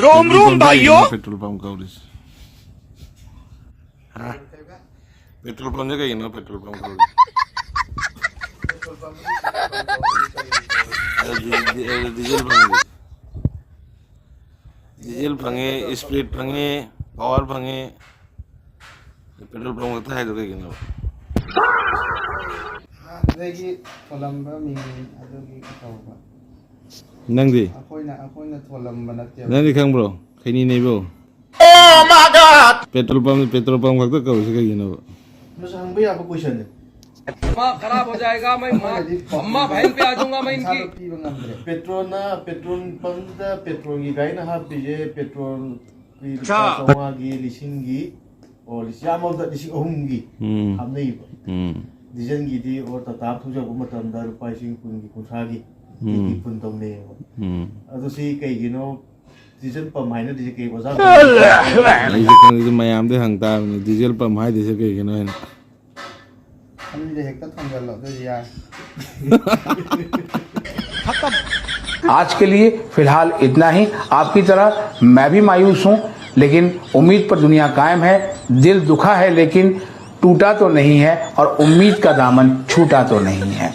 रोम रोम भाइयों petrol pump का हाँ पेट्रोल पंप जगह ही ना पेट्रोल पंप का डीजल फंगे स्प्रिट फंगे पावर फंगे पेट्रोल पंप होता है तो कहीं ना ꯑꯗꯒꯤ ꯊꯣꯜꯂꯝꯕ ꯃꯤꯡ ꯑꯗꯨꯒꯤ ꯇꯧꯕ ꯅꯪꯗꯤ ꯑꯩꯈꯣꯏꯅ ꯊꯣꯜꯂꯝꯕ ꯅꯠꯇꯦꯕ ꯅꯪꯗꯤ ꯈꯪꯕ꯭ꯔꯣ ꯈꯩꯅꯤ ꯅꯩꯕꯣ पेट्रोल पंप खत्म करो से कहीं ना मुझे हंग भी आपको क्वेश्चन है खराब हो जाएगा मैं अम्मा बहन पे आ जाऊंगा मैं इनकी पेट्रोल पंप पेट्रोल की गाय ना हाथ पीजे पेट्रोल की चौवा की लिसिंग की और लिसिंग लिसिंग अहम की हमने डीजल की थी और तताप थोड़ा वो मतलब दार रुपये कुन की कुंठा की कुन तो नहीं है तो सी कई गिनो डीजल पंप है ना डीजल के वजह से मैं आम दे हंगता डीजल पंप है जैसे कहीं गिनो है हम ये हेक्टर थंगल लो तो यार आज के लिए फिलहाल इतना ही। आपकी तरह मैं भी मायूस हूं, लेकिन उम्मीद पर दुनिया कायम है। दिल दुखा है लेकिन टूटा तो नहीं है और उम्मीद का दामन छूटा तो नहीं है।